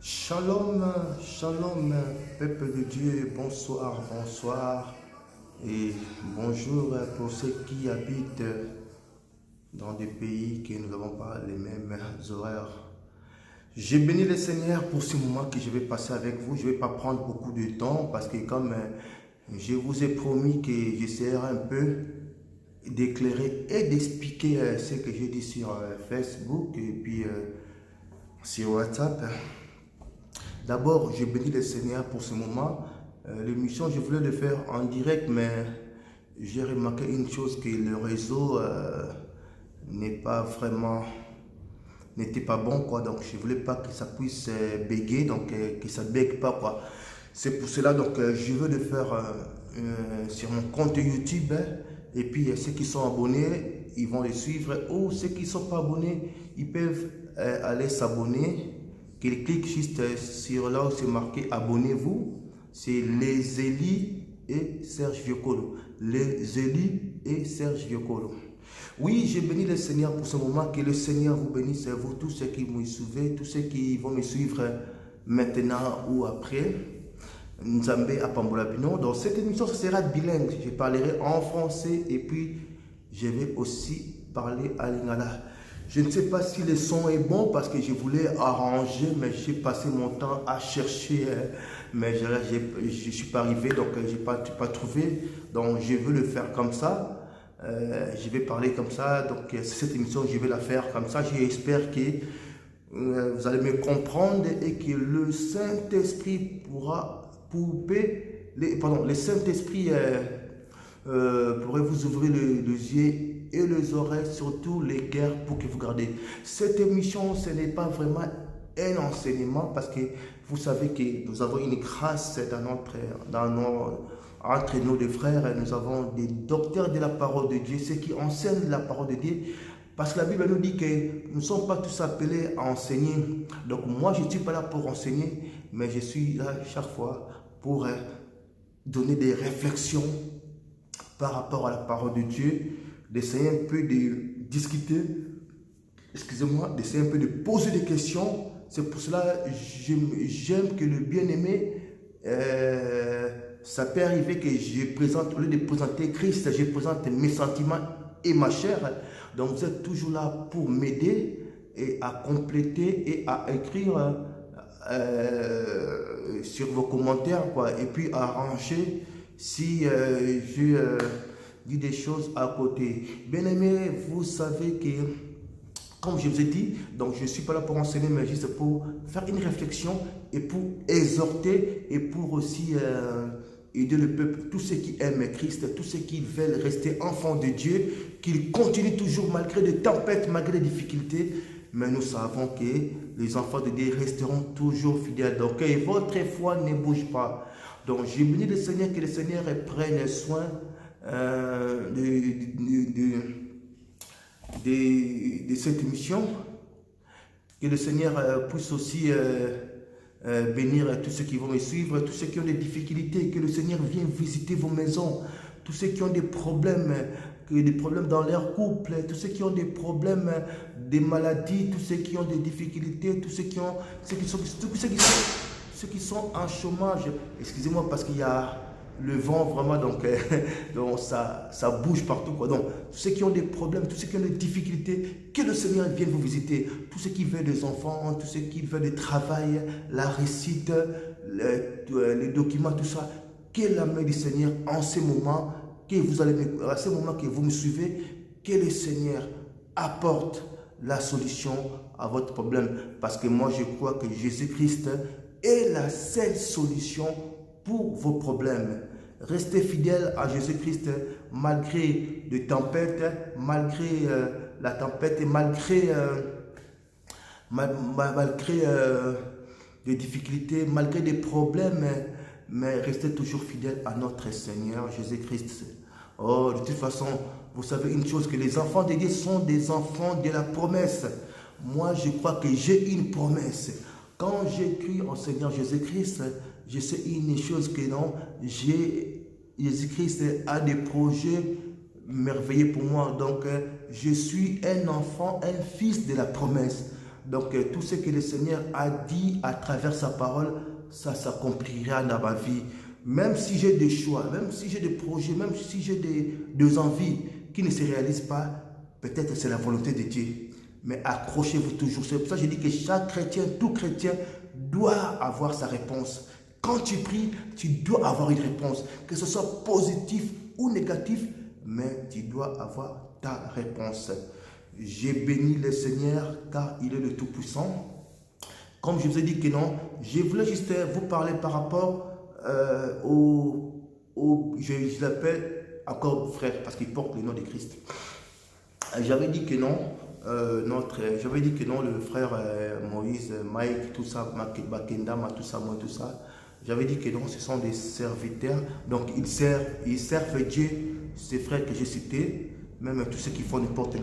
Shalom, shalom, peuple de Dieu, bonsoir, bonsoir et bonjour pour ceux qui habitent dans des pays que nous n'avons pas les mêmes horaires. J'ai béni le Seigneur pour ce moment que je vais passer avec vous. Je ne vais pas prendre beaucoup de temps parce que comme je vous ai promis que j'essaierai un peu d'éclairer et d'expliquer ce que j'ai dit sur Facebook et puis sur WhatsApp. D'abord, je bénis le Seigneur pour ce moment. L'émission, je voulais le faire en direct, mais j'ai remarqué une chose, que le réseau n'était pas bon, quoi. Donc, je ne voulais pas que ça puisse bégayer, donc que ça ne bégue pas, quoi. C'est pour cela, donc, je veux le faire sur mon compte YouTube, hein. Et puis, ceux qui sont abonnés, ils vont le suivre. Ou ceux qui ne sont pas abonnés, ils peuvent aller s'abonner. Qu'ils cliquent juste sur là où c'est marqué abonnez-vous. C'est les Élie et Serge Viocolo. Les Élie et Serge Viocolo. Oui, j'ai béni le Seigneur pour ce moment. Que le Seigneur vous bénisse, vous tous ceux qui me suivent, tous ceux qui vont me suivre maintenant ou après. Nzambe Apambola Bino. Dans cette émission, ça sera bilingue. Je parlerai en français et puis je vais aussi parler à lingala. Je ne sais pas si le son est bon parce que je voulais arranger, mais j'ai passé mon temps à chercher, mais je ne suis pas arrivé, donc je n'ai pas trouvé. Donc je veux le faire comme ça. Je vais parler comme ça. Donc cette émission, je vais la faire comme ça. J'espère que vous allez me comprendre et que le Saint-Esprit pourra couper, le Saint-Esprit pourrait vous ouvrir les yeux et les oreilles, surtout les cœurs, pour que vous gardez. Cette émission, ce n'est pas vraiment un enseignement, parce que vous savez que nous avons une grâce entre nous les frères. Nous avons des docteurs de la parole de Dieu, ceux qui enseignent la parole de Dieu, parce que la Bible nous dit que nous ne sommes pas tous appelés à enseigner. Donc moi, je ne suis pas là pour enseigner, mais je suis là chaque fois pour donner des réflexions par rapport à la parole de Dieu, d'essayer un peu de discuter, excusez-moi, d'essayer un peu de poser des questions. C'est pour cela que j'aime que le bien-aimé, ça peut arriver que je présente, au lieu de présenter Christ, je présente mes sentiments et ma chair. Donc vous êtes toujours là pour m'aider et à compléter et à écrire sur vos commentaires, quoi, et puis à arranger si je dis des choses à côté. Bien aimé, vous savez que, comme je vous ai dit, donc je ne suis pas là pour enseigner, mais juste pour faire une réflexion et pour exhorter et pour aussi aider le peuple, tous ceux qui aiment Christ, tous ceux qui veulent rester enfants de Dieu, qu'ils continuent toujours malgré des tempêtes, malgré des difficultés. Mais nous savons que les enfants de Dieu resteront toujours fidèles. Donc, que votre foi ne bouge pas. Donc, j'ai béni le Seigneur, que le Seigneur prenne soin de cette émission. Que le Seigneur puisse aussi bénir tous ceux qui vont me suivre, tous ceux qui ont des difficultés. Que le Seigneur vienne visiter vos maisons. Tous ceux qui ont des problèmes dans leur couple, tous ceux qui ont des problèmes, des maladies, tous ceux qui ont des difficultés, tous ceux qui sont en chômage. Excusez-moi parce qu'il y a le vent vraiment, donc ça bouge partout, quoi. Donc tous ceux qui ont des problèmes, tous ceux qui ont des difficultés, que le Seigneur vienne vous visiter. Tous ceux qui veulent des enfants, tous ceux qui veulent du travail, la réussite, les documents, tout ça. Que la main du Seigneur en ce moment, à ce moment que vous me suivez, que le Seigneur apporte la solution à votre problème. Parce que moi, je crois que Jésus-Christ est la seule solution pour vos problèmes. Restez fidèles à Jésus-Christ malgré les tempêtes, malgré la tempête et malgré des difficultés, malgré des problèmes. Mais restez toujours fidèles à notre Seigneur Jésus-Christ. Oh, de toute façon, vous savez une chose, que les enfants de Dieu sont des enfants de la promesse. Moi, je crois que j'ai une promesse. Quand j'écris au Seigneur Jésus-Christ, je sais une chose que non, Jésus-Christ a des projets merveilleux pour moi. Donc, je suis un enfant, un fils de la promesse. Donc, tout ce que le Seigneur a dit à travers sa parole, ça s'accomplira dans ma vie. Même si j'ai des choix, même si j'ai des projets, même si j'ai des envies qui ne se réalisent pas, peut-être c'est la volonté de Dieu. Mais accrochez-vous toujours. C'est pour ça que je dis que chaque chrétien, tout chrétien, doit avoir sa réponse. Quand tu pries, tu dois avoir une réponse. Que ce soit positif ou négatif, mais tu dois avoir ta réponse. J'ai béni le Seigneur car il est le Tout-Puissant. Comme je vous ai dit que non, je voulais juste vous parler par rapport je l'appelle encore frère parce qu'il porte le nom de Christ. J'avais dit que non, j'avais dit que non, le frère Moïse, Mike, tout ça, Bakendama, tout ça, moi, tout ça. J'avais dit que non, ce sont des serviteurs. Donc ils servent Dieu, ces frères que j'ai cités, même tous ceux qui font n'importe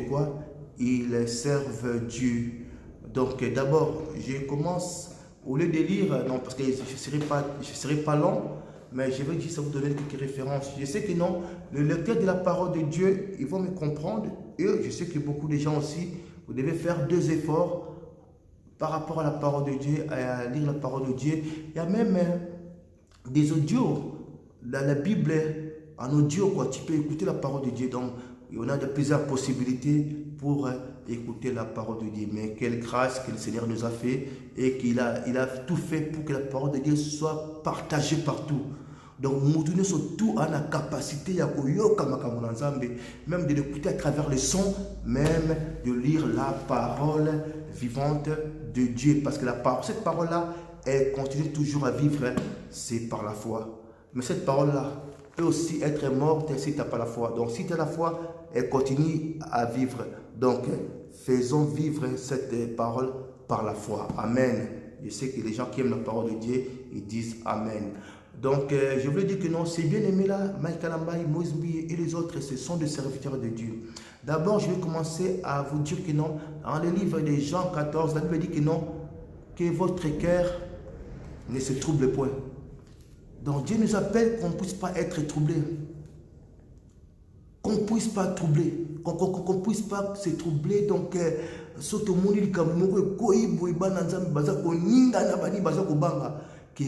quoi, ils servent Dieu. Donc d'abord, je commence, au lieu de lire, non, parce que je ne serai pas long, mais je vais juste vous donner quelques références. Je sais que non, le lecteur de la parole de Dieu, ils vont me comprendre. Et je sais que beaucoup de gens aussi, vous devez faire 2 efforts par rapport à la parole de Dieu, à lire la parole de Dieu. Il y a même des audios dans la Bible, en audio, quoi. Tu peux écouter la parole de Dieu. Donc, on a de plusieurs possibilités pour écouter la parole de Dieu. Mais quelle grâce que le Seigneur nous a fait et qu'il a tout fait pour que la parole de Dieu soit partagée partout. Donc, nous surtout à la capacité même de l'écouter à travers le son, même de lire la parole vivante de Dieu. Parce que cette parole-là, elle continue toujours à vivre, c'est par la foi. Mais cette parole-là peut aussi être morte si tu n'as pas la foi. Donc, si tu as la foi, elle continue à vivre. Donc, faisons vivre cette parole par la foi. Amen. Je sais que les gens qui aiment la parole de Dieu, ils disent Amen. Donc, je voulais dire que non, c'est bien aimé là, Michael Ambaye, Moïse Mbiye et les autres, ce sont des serviteurs de Dieu. D'abord, je vais commencer à vous dire que non, dans le livre de Jean 14, la Bible dit que non, que votre cœur ne se trouble point. Donc, Dieu nous appelle qu'on ne puisse pas être troublé. Qu'on ne puisse pas troubler. Qu'on ne puisse pas se troubler. Donc, que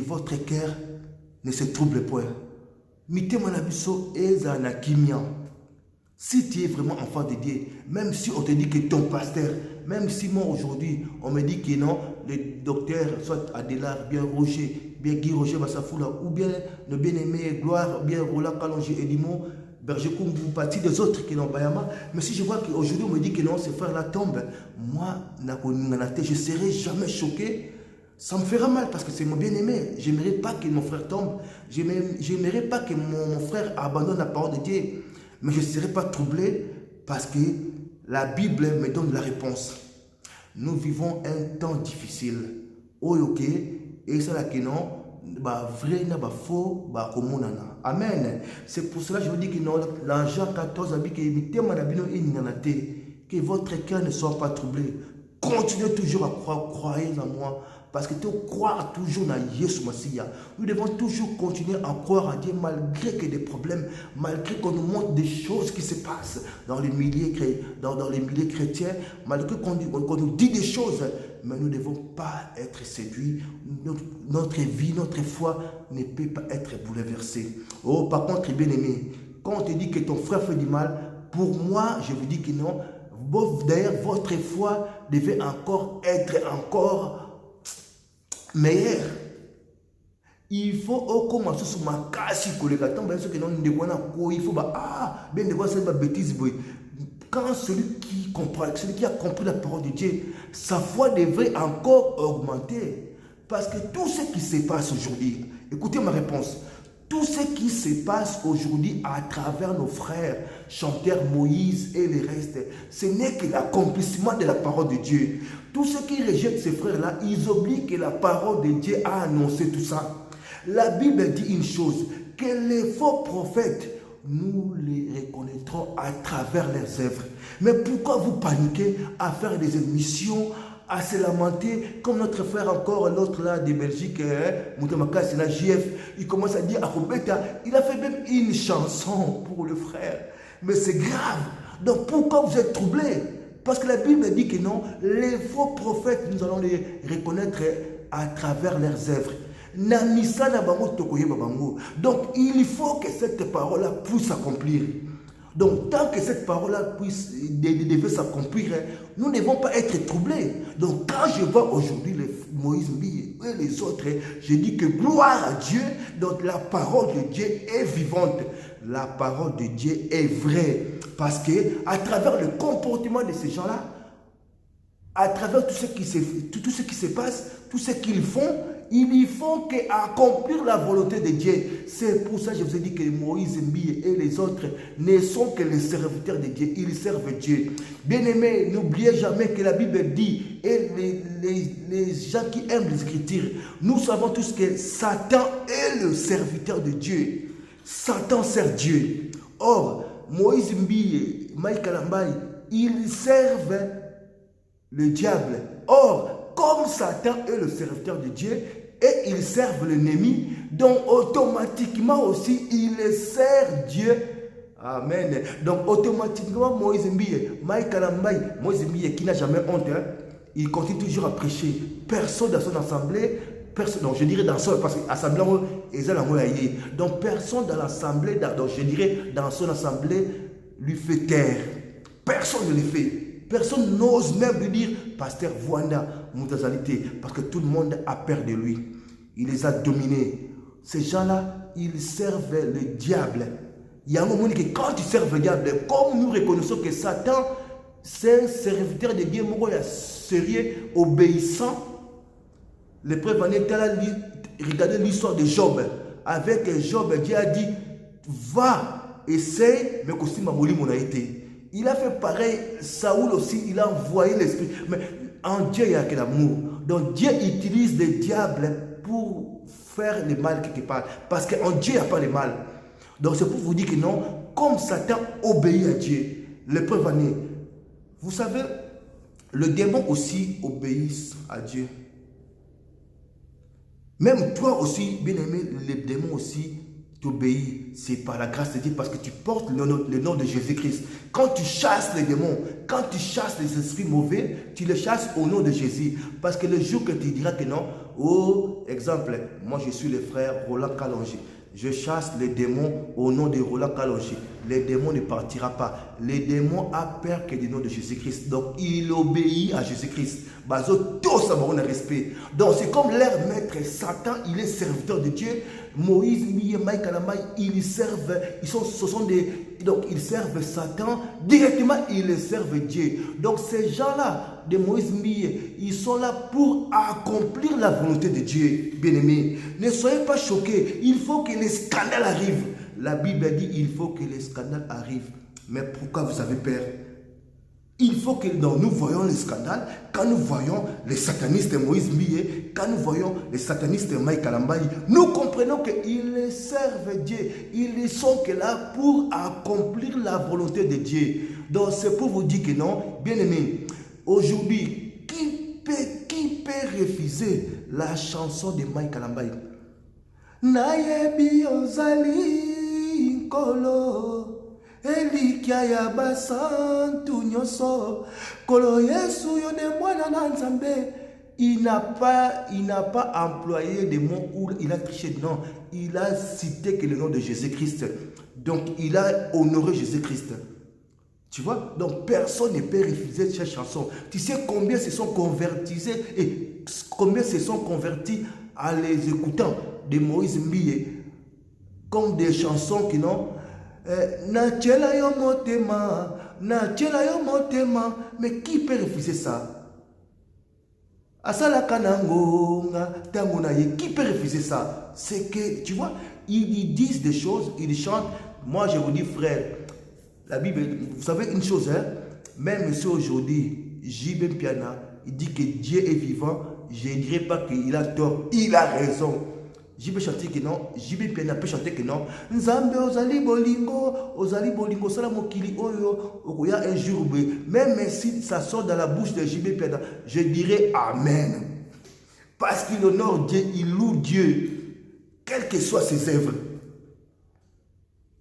votre cœur ne se trouble point. Si tu es vraiment enfant de Dieu, même si on te dit que ton pasteur, même si moi aujourd'hui, on me dit que non, le docteur, soit Adela, bien Roger, bien Guy Roger Bassafoula, ou bien le bien-aimé Gloire, bien Roland Kalonji Edimo, Berger Kumbu, partie des autres qui n'ont pas Bayama. Mais si je vois qu'aujourd'hui on me dit que non, ce frère-là tombe, moi, je ne serai jamais choqué. Ça me fera mal parce que c'est mon bien-aimé. Je n'aimerais pas que mon frère tombe. Je n'aimerais pas que mon frère abandonne la parole de Dieu. Mais je ne serai pas troublé parce que la Bible me donne la réponse. Nous vivons un temps difficile. Ok, et ça là que non, vrai na faux, amen. C'est pour cela que je vous dis que non, dans Jean 14 a dit que votre cœur ne soit pas troublé. Continuez toujours à croire, croyez en moi. Parce que tu crois toujours dans Jésus Messia. Nous devons toujours continuer à croire en Dieu malgré que des problèmes, malgré qu'on nous montre des choses qui se passent dans les milieux chrétiens, malgré qu'on nous dit des choses, mais nous ne devons pas être séduits. Notre vie, notre foi ne peut pas être bouleversée. Oh, par contre, bien aimé, quand on te dit que ton frère fait du mal, pour moi, je vous dis que non. D'ailleurs, votre foi devait être meilleur. Il faut commencer sur ma casse quand celui qui comprend, celui qui a compris la parole de Dieu, sa foi devrait encore augmenter. Parce que tout ce qui se passe aujourd'hui, écoutez ma réponse, tout ce qui se passe aujourd'hui à travers nos frères, chanteurs Moïse et les restes, ce n'est que l'accomplissement de la parole de Dieu. Tous ceux qui rejettent ces frères-là, ils oublient que la parole de Dieu a annoncé tout ça. La Bible dit une chose, que les faux prophètes, nous les reconnaîtrons à travers leurs œuvres. Mais pourquoi vous paniquez à faire des émissions, à se lamenter, comme notre frère encore, l'autre là de Belgique, Moutamaka, c'est la JF, il commence à dire à Robeta, il a fait même une chanson pour le frère. Mais c'est grave. Donc pourquoi vous êtes troublés? Parce que la Bible dit que non, les faux prophètes, nous allons les reconnaître à travers leurs œuvres. Donc, il faut que cette parole-là puisse s'accomplir. Donc, tant que cette parole-là devait s'accomplir, nous ne devons pas être troublés. Donc, quand je vois aujourd'hui Moïse Mbiye et les autres, je dis que gloire à Dieu. Donc, la parole de Dieu est vivante. La parole de Dieu est vraie. Parce que, à travers le comportement de ces gens-là, à travers tout ce qui se passe, tout ce qu'ils font, ils font qu'accomplir la volonté de Dieu. C'est pour ça que je vous ai dit que Moïse Mbiye et les autres ne sont que les serviteurs de Dieu. Ils servent Dieu. Bien-aimés, n'oubliez jamais que la Bible dit, et les gens qui aiment les Écritures, nous savons tous que Satan est le serviteur de Dieu. Satan sert Dieu. Or, Moïse Mbiye, Mike Kalambaye, ils servent le diable. Or, comme Satan est le serviteur de Dieu et ils servent l'ennemi, donc automatiquement aussi, il sert Dieu. Amen. Donc automatiquement, Moïse Mbiye, Mike Kalambaye, Moïse Mbiye qui n'a jamais honte, hein, il continue toujours à prêcher. Personne dans son assemblée, personne, donc je dirais dans son, parce que l'assemblée, donc personne dans l'assemblée, donc je dirais dans son assemblée, lui fait taire. Personne ne le fait. Personne n'ose même lui dire, Pasteur Vwanda, Moutazalité, parce que tout le monde a peur de lui. Il les a dominés. Ces gens-là, ils servent le diable. Il y a un moment que quand tu serves le diable, comme nous reconnaissons que Satan, c'est un serviteur de Dieu, sérieux, obéissant. Le preuve en est, regardez l'histoire de Job. Avec Job, Dieu a dit, va, essaye, mais aussi ma mouli mon a été. Il a fait pareil, Saoul aussi, il a envoyé l'esprit. Mais en Dieu, il y a que l'amour. Donc Dieu utilise le diable pour faire le mal quelque part. Parce qu'en Dieu, il n'y a pas le mal. Donc c'est pour vous dire que non, comme Satan obéit à Dieu, le preuve en est. Vous savez, le démon aussi obéit à Dieu. Même toi aussi, bien-aimé, le démon aussi t'obéit. C'est par la grâce de Dieu parce que tu portes le nom de Jésus-Christ. Quand tu chasses les démons, quand tu chasses les esprits mauvais, tu les chasses au nom de Jésus. Parce que le jour que tu diras que non, oh, exemple, moi je suis le frère Roland Kalonji. Je chasse les démons au nom de Roland Kalonji. Les démons ne partira pas. Les démons ont peur que du nom de Jésus-Christ. Donc, il obéit à Jésus-Christ. Bazo, tous ont un respect. Donc, c'est comme leur maître Satan, il est serviteur de Dieu. Moïse, Mbiye, Mike Kalambaye, ils servent, donc ils servent Satan. Directement, ils servent Dieu. Donc, ces gens-là, de Moïse Mbiye, ils sont là pour accomplir la volonté de Dieu, bien-aimés. Ne soyez pas choqués. Il faut que les scandales arrivent. La Bible dit il faut que les scandales arrivent. Mais pourquoi vous avez peur? Il faut que nous voyons les scandales, quand nous voyons les satanistes Moïse Mbiye, quand nous voyons les satanistes Mike Kalambaye, nous comprenons qu'ils servent Dieu. Ils sont que là pour accomplir la volonté de Dieu. Donc c'est pour vous dire que non, bien aimé, aujourd'hui, qui peut refuser la chanson de Mike Kalambaye? Nayebi ozali kolo elikia ya basantu nyoso kolo Yesu yone mwana na nzambe. Il n'a pas employé des mots où il a triché. Non, il a cité que le nom de Jésus-Christ. Donc il a honoré Jésus-Christ. Tu vois? Donc personne ne peut refuser cette chanson. Tu sais combien se sont convertis et combien se sont convertis à les écoutants de Moïse Mbiye comme des chansons qui n'ont na tchela yo motema, mais qui peut refuser ça? Asala kanangonga tangonaye, qui peut refuser ça? C'est que tu vois, ils disent des choses, ils chantent. Moi je vous dis frère, la Bible, vous savez une chose, hein? Même si aujourd'hui J.B. Mpiana il dit que Dieu est vivant, je ne dirais pas qu'il a tort, il a raison. Je peux chanter que non, JB Mpiana peut chanter que non. Nzambe ozali bolingo, sala mokili oyo, okoya un jour, même si ça sort dans la bouche de JB Mpiana, je dirais Amen. Parce qu'il honore Dieu, il loue Dieu, quelles que soient ses œuvres.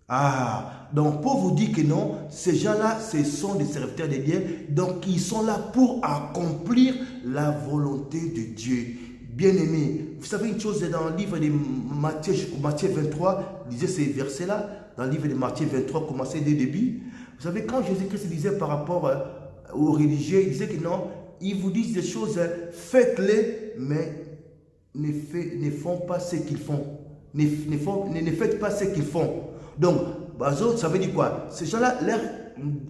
Ah, Donc, pour vous dire que non, ces gens-là, ce sont des serviteurs de Dieu. Donc, ils sont là pour accomplir la volonté de Dieu. Bien-aimés, vous savez une chose, dans le livre de Matthieu 23, lisez ces versets-là, dans le livre de Matthieu 23, commencez dès le début. Vous savez, quand Jésus-Christ disait par rapport aux religieux, il disait que non, ils vous disent des choses, faites-les, mais ne font pas ce qu'ils font. Ne faites pas ce qu'ils font. Donc, ça veut dire quoi? Ces gens-là,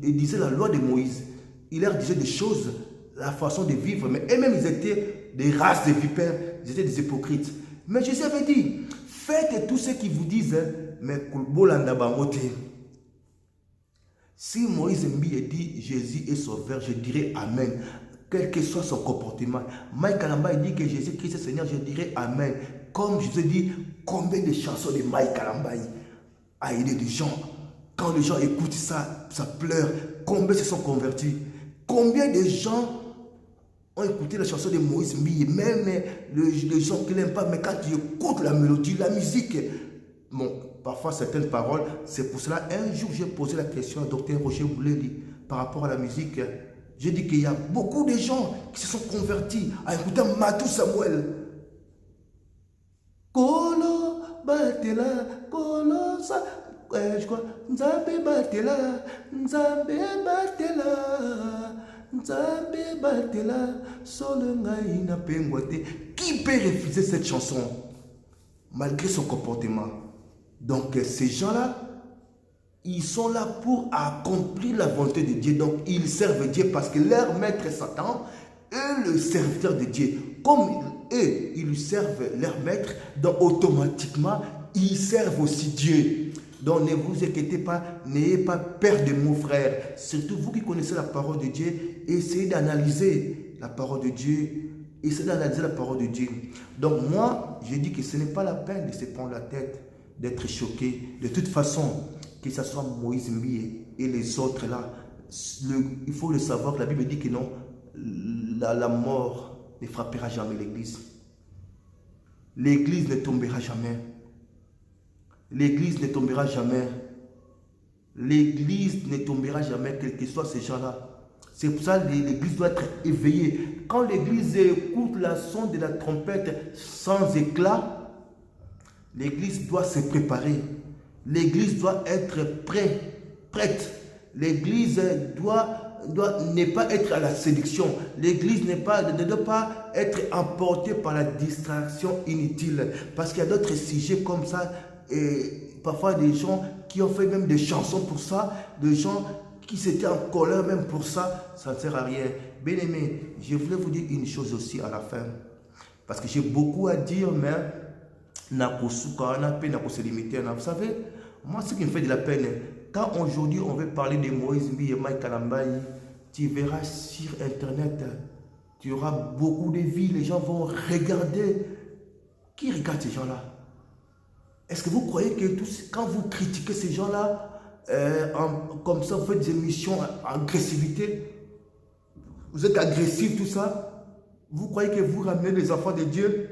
ils disaient la loi de Moïse. Ils leur disaient des choses, la façon de vivre, mais eux-mêmes, ils étaient des races de vipères, ils étaient des hypocrites. Mais Jésus avait dit, faites tout ce qu'ils vous disent, mais si Moïse Mbi dit Jésus est sauveur, je dirais Amen. Quel que soit son comportement. Mike Kalamba dit que Jésus-Christ est Seigneur, je dirais Amen. Comme je vous ai dit, combien de chansons de Mike Kalamba a aidé des gens. Quand les gens écoutent ça, ça pleure. Combien se sont convertis. Combien de gens ont écouté la chanson de Moïse Mbi, même les gens qui n'aiment pas, mais quand tu écoutes la mélodie, la musique, bon, parfois certaines paroles, c'est pour cela, un jour j'ai posé la question à Dr Roger Bouleli par rapport à la musique. J'ai dit qu'il y a beaucoup de gens qui se sont convertis à écouter Matou Samuel. Kolo batela, kolo sa, je crois, Nzambe batela, Nzambe batela, Nzambe batela, solo ngai na pengwate. Qui peut refuser cette chanson malgré son comportement? Donc ces gens-là, ils sont là pour accomplir la volonté de Dieu. Donc ils servent Dieu parce que leur maître Satan est le serviteur de Dieu. Comme eux, ils lui servent leur maître, donc automatiquement, ils servent aussi Dieu. Donc ne vous inquiétez pas, n'ayez pas peur de mon frère. Surtout vous qui connaissez la parole de Dieu, essayez d'analyser la parole de Dieu. Essayez d'analyser la parole de Dieu. Donc moi, je dis que ce n'est pas la peine de se prendre la tête, d'être choqué. De toute façon, que ce soit Moïse Mbi et les autres là, il faut le savoir, la Bible dit que non, la mort ne frappera jamais l'église. L'église ne tombera jamais. L'église ne tombera jamais. L'église ne tombera jamais, quels que soient ces gens-là. C'est pour ça que l'église doit être éveillée. Quand l'église écoute la son de la trompette sans éclat, l'église doit se préparer. L'église doit être prête. L'église ne pas être à la séduction. L'église ne doit pas être emportée par la distraction inutile. Parce qu'il y a d'autres sujets comme ça. Et parfois des gens qui ont fait même des chansons pour ça. Des gens qui s'étaient en colère même pour ça. Ça ne sert à rien. Bien aimé, je voulais vous dire une chose aussi à la fin. Parce que j'ai beaucoup à dire, mais vous savez, moi ce qui me fait de la peine, quand aujourd'hui on veut parler de Moïse Mbi et Mike Kalamba, tu verras sur internet, tu auras beaucoup de vies, les gens vont regarder. Qui regarde ces gens-là? Est-ce que vous croyez que quand vous critiquez ces gens-là, comme ça vous faites des émissions agressivité, vous êtes agressif, tout ça, vous croyez que vous ramenez les enfants de Dieu,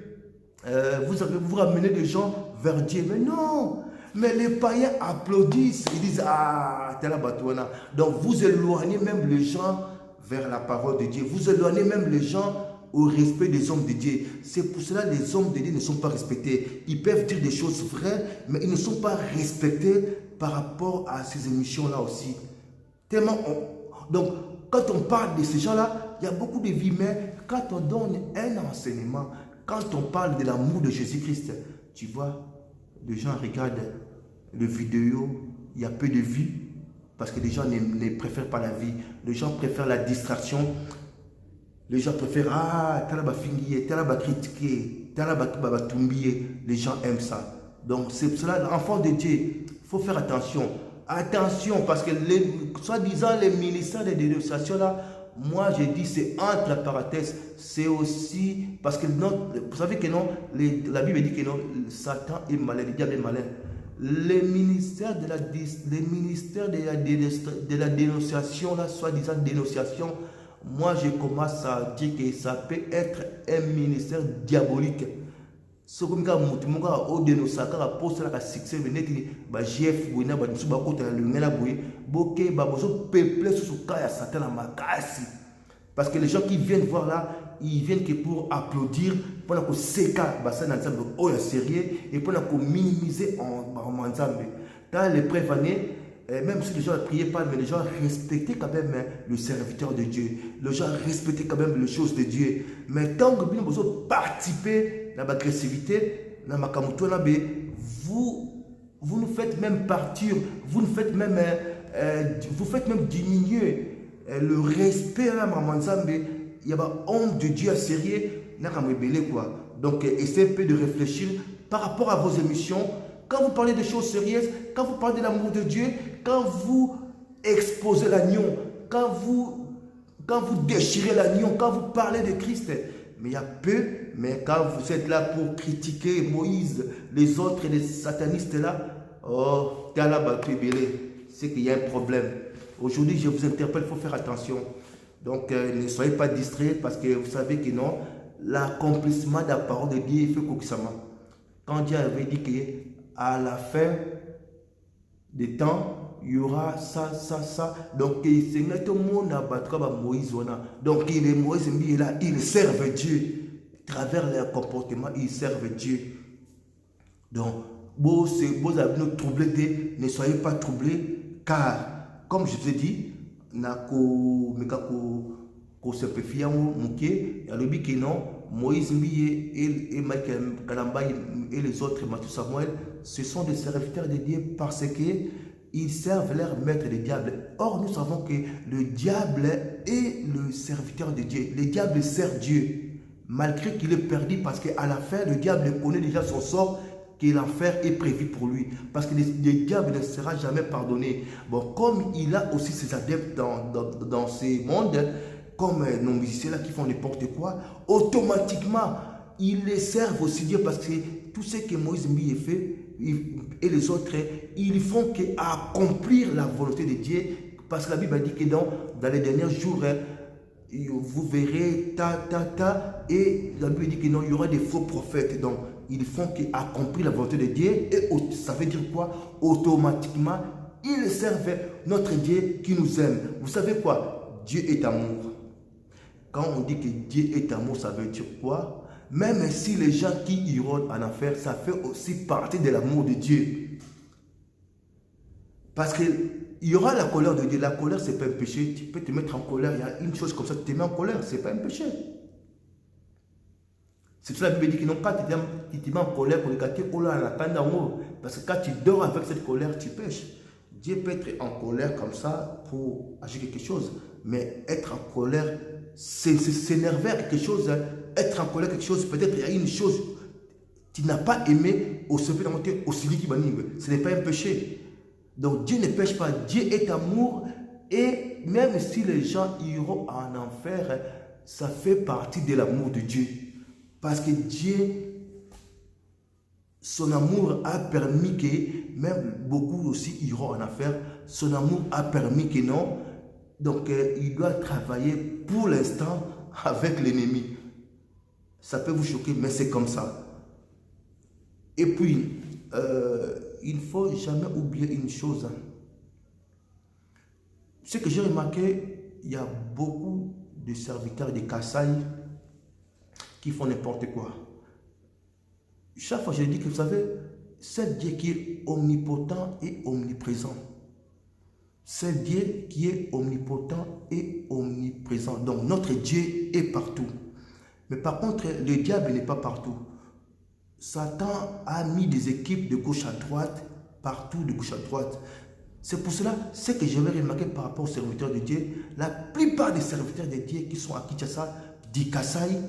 vous ramenez des gens vers Dieu? Mais non! Mais les païens applaudissent, ils disent, ah, t'es la batouana. Donc vous éloignez même les gens vers la parole de Dieu. Vous éloignez même les gens au respect des hommes de Dieu. C'est pour cela que les hommes de Dieu ne sont pas respectés. Ils peuvent dire des choses vraies, mais ils ne sont pas respectés par rapport à ces émissions-là aussi. Tellement donc, quand on parle de ces gens-là, il y a beaucoup de vies, mais quand on donne un enseignement, quand on parle de l'amour de Jésus-Christ, tu vois, les gens regardent les vidéos, il y a peu de vie, parce que les gens ne préfèrent pas la vie. Les gens préfèrent la distraction. Les gens préfèrent, ah, talaba fingier, talaba critiquer, talaba tumbier. Les gens aiment ça. Donc, c'est pour cela, l'enfant de Dieu, il faut faire attention. Attention, parce que, soi-disant, les ministères de dénonciation, là, moi, je dis, c'est entre la parenthèse, c'est aussi, parce que, non, vous savez que non, la Bible dit que non, Satan est malin, le diable est malin. Les ministères de la dénonciation, là, soi-disant dénonciation, moi, je commence à dire que ça peut être un ministère diabolique. Ce que je au dénoncer, quand la poste la succès venait ba GF boina ba nsu ba kota le ngela boy boké ba bozo peuple sous ka ya Satan la makasi. Parce que les gens qui viennent voir là, ils viennent que pour applaudir, pour que seka ba ça ensemble oh ya sérieux et pour que minimiser en ensemble. Dans les prévenus, même si les gens ne priaient pas, mais les gens respectaient quand même le serviteur de Dieu. Les gens respectaient quand même les choses de Dieu. Mais tant que vous participez dans l'agressivité, dans la vous nous faites même partir, vous nous faites même, vous faites même diminuer le respect à Maman Zambé. Il y a un homme de Dieu à sérieux, quoi. Donc, essayez un peu de réfléchir par rapport à vos émissions. Quand vous parlez de choses sérieuses, quand vous parlez de l'amour de Dieu, quand vous exposez l'agneau, quand vous déchirez l'agneau, quand vous parlez de Christ, mais il y a peu, mais quand vous êtes là pour critiquer Moïse, les autres et les satanistes là, oh, c'est qu'il y a un problème. Aujourd'hui, je vous interpelle, il faut faire attention. Donc, ne soyez pas distraits parce que vous savez que non, l'accomplissement de la parole de Dieu, il fait quoi que ça. Quand Dieu avait dit que à la fin des temps, il y aura ça. Donc, c'est tout le monde a battu Moïse. Donc, Moïse, il servent Dieu. À travers leur comportement, ils servent Dieu. Donc, vous avez troublé, ne soyez pas troublés, car, comme je vous ai dit, Moïse et Michael Kalamba et les autres, Matou Samuel, ce sont des serviteurs de Dieu parce qu'ils servent leur maître, le diable. Or, nous savons que le diable est le serviteur de Dieu. Le diable sert Dieu, malgré qu'il est perdu, parce qu'à la fin, le diable connaît déjà son sort, que l'enfer est prévu pour lui. Parce que le diable ne sera jamais pardonné. Bon, comme il a aussi ses adeptes dans ces mondes, comme nos musiciens là qui font n'importe quoi, automatiquement, ils les servent aussi Dieu parce que tout ce que Moïse Mbi fait et les autres, ils font qu'accomplir la volonté de Dieu. Parce que la Bible dit que dans les derniers jours, vous verrez et la Bible dit que non, il y aura des faux prophètes. Donc, ils font qu'accomplir la volonté de Dieu et ça veut dire quoi? Automatiquement, ils servent notre Dieu qui nous aime. Vous savez quoi? Dieu est amour. Quand on dit que Dieu est amour, ça veut dire quoi? Même si les gens qui iront en enfer, ça fait aussi partie de l'amour de Dieu. Parce qu'il y aura la colère de Dieu. La colère, ce n'est pas un péché. Tu peux te mettre en colère. Il y a une chose comme ça, tu te mets en colère. Ce n'est pas un péché. C'est pour ça que la Bible dit que non, quand tu te mets en colère, parce que quand tu dors avec cette colère, tu pêches. Dieu peut être en colère comme ça pour agir quelque chose. Mais être en colère, s'énerver à quelque chose, être en colère quelque chose, peut-être il y a une chose tu n'as pas aimé au secret de monter au sili qui banime. Ce n'est pas un péché. Donc Dieu ne pêche pas. Dieu est amour et même si les gens iront en enfer, ça fait partie de l'amour de Dieu. Parce que Dieu, son amour a permis que, même beaucoup aussi iront en enfer, son amour a permis que non. Donc il doit travailler pour l'instant avec l'ennemi. Ça peut vous choquer, mais c'est comme ça. Et puis, il ne faut jamais oublier une chose. Ce que j'ai remarqué, il y a beaucoup de serviteurs de Kassai qui font n'importe quoi. Chaque fois, je dis que vous savez, c'est Dieu qui est omnipotent et omniprésent. C'est Dieu qui est omnipotent et omniprésent. Donc, notre Dieu est partout. Mais par contre, le diable n'est pas partout. Satan a mis des équipes de gauche à droite, partout de gauche à droite. C'est pour cela, ce que j'avais remarqué par rapport aux serviteurs de Dieu, la plupart des serviteurs de Dieu qui sont à Kinshasa, d'Ikassai,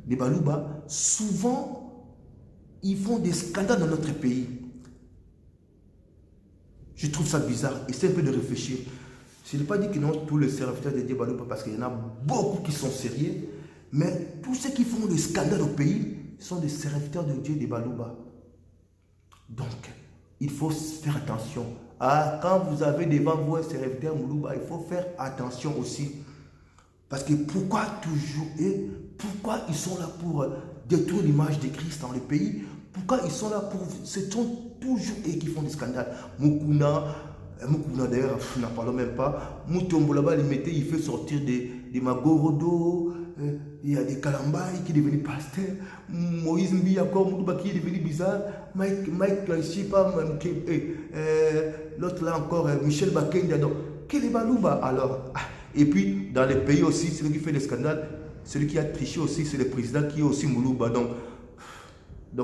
de Baluba, souvent, ils font des scandales dans notre pays. Je trouve ça bizarre. Essayez un peu de réfléchir. Je n'ai pas dit que non, tous les serviteurs de Dieu Baluba, parce qu'il y en a beaucoup qui sont sérieux, mais tous ceux qui font des scandales au pays sont des serviteurs de Dieu de Baluba. Donc, il faut faire attention. Ah, quand vous avez devant vous un serviteur Moulouba, il faut faire attention aussi. Parce que pourquoi toujours pourquoi ils sont là pour détruire l'image de Christ dans le pays? Pourquoi ils sont là pour... Ce sont toujours eux qui font des scandales. Mukuna d'ailleurs, n'en parlons même pas. Mutombo là-bas, il fait sortir des Magorodo, il y a des Kalambai qui est devenu pasteur, Moïse Mbi encore, Moutouba qui est devenu bizarre, Mike, je ne sais pas, l'autre là encore, Michel Bakenda. Donc, quel est Balouba alors? Et puis, dans les pays aussi, celui qui fait des scandales, celui qui a triché aussi, c'est le président qui est aussi Moulouba. Donc,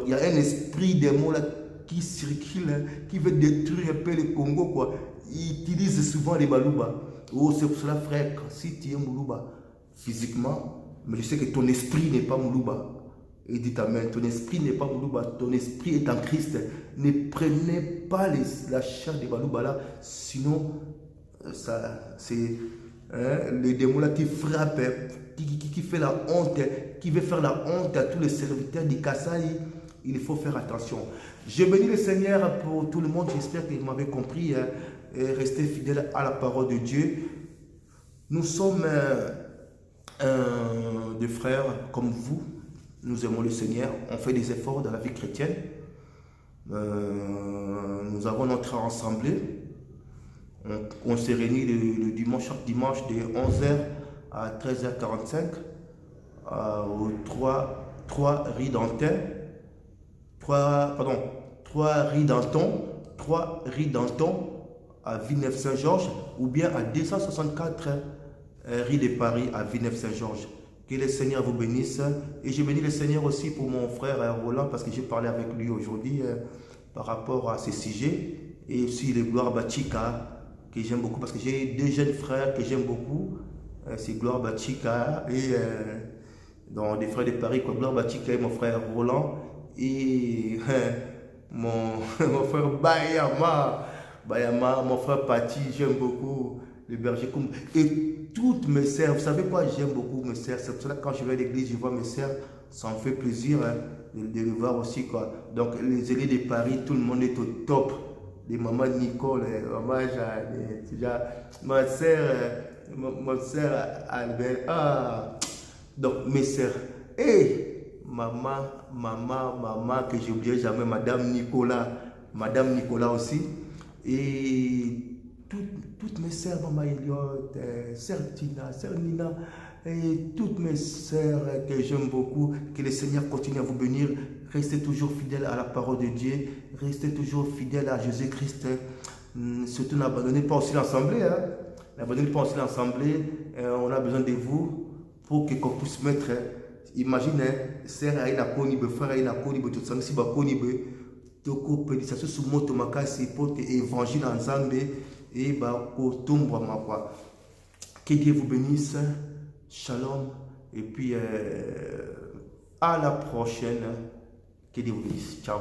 il y a un esprit des mots là qui circule, qui veut détruire un peu le Congo, quoi. Il utilise souvent les Balouba. Oh, c'est pour cela, frère, si tu es Moulouba physiquement, mais je sais que ton esprit n'est pas Moulouba. Et dit amen, ton esprit n'est pas Moulouba, ton esprit est en Christ. Ne prenez pas la chair des Balouba là, sinon, ça, c'est les démons là qui frappent, qui fait la honte, qui veut faire la honte à tous les serviteurs du Kassai. Il faut faire attention. Je bénis le Seigneur pour tout le monde. J'espère que vous m'avez compris. Et restez fidèles à la parole de Dieu. Nous sommes des frères comme vous. Nous aimons le Seigneur. On fait des efforts dans la vie chrétienne. Nous avons notre assemblée. On se réunit le dimanche, chaque dimanche de 11h à 13h45 au 3 rue d'Antin. 3 rue Danton à Villeneuve-Saint-Georges ou bien à 264 rue de Paris à Villeneuve-Saint-Georges. Que le Seigneur vous bénisse. Et je bénis le Seigneur aussi pour mon frère Roland parce que j'ai parlé avec lui aujourd'hui par rapport à ce sujet. Et aussi le Gloire Bachika que j'aime beaucoup parce que j'ai deux jeunes frères que j'aime beaucoup. C'est Gloire Bachika et dans des frères de Paris, quoi. Gloire Bachika et mon frère Roland. Et mon frère Bayama, mon frère Pati, j'aime beaucoup le berger Koum. Et toutes mes sœurs, vous savez quoi, j'aime beaucoup mes sœurs. C'est pour cela que quand je vais à l'église, je vois mes sœurs, ça me fait plaisir de les voir aussi, quoi. Donc les élèves de Paris, tout le monde est au top. Les mamans Nicole, maman Jeanne, ma sœur Albert. Donc mes sœurs. Et maman, que j'oublierai jamais, Madame Nicolas aussi. Et toutes mes sœurs, Maman Elliot, sœur Tina, sœur Nina, et toutes mes sœurs que j'aime beaucoup, que le Seigneur continue à vous bénir. Restez toujours fidèles à la parole de Dieu, restez toujours fidèles à Jésus-Christ. Surtout n'abandonnez pas aussi l'assemblée. N'abandonnez pas aussi l'assemblée. On a besoin de vous pour qu'on puisse mettre. Imagine, sœur aïna koni be, frère aïna koni be, tout ça, si ba koni be, toko pédissation sous moto makasi pour évangile en Zambé et ba kotombo makwa. Que Dieu vous bénisse, shalom, et puis à la prochaine. Que Dieu vous bénisse, ciao.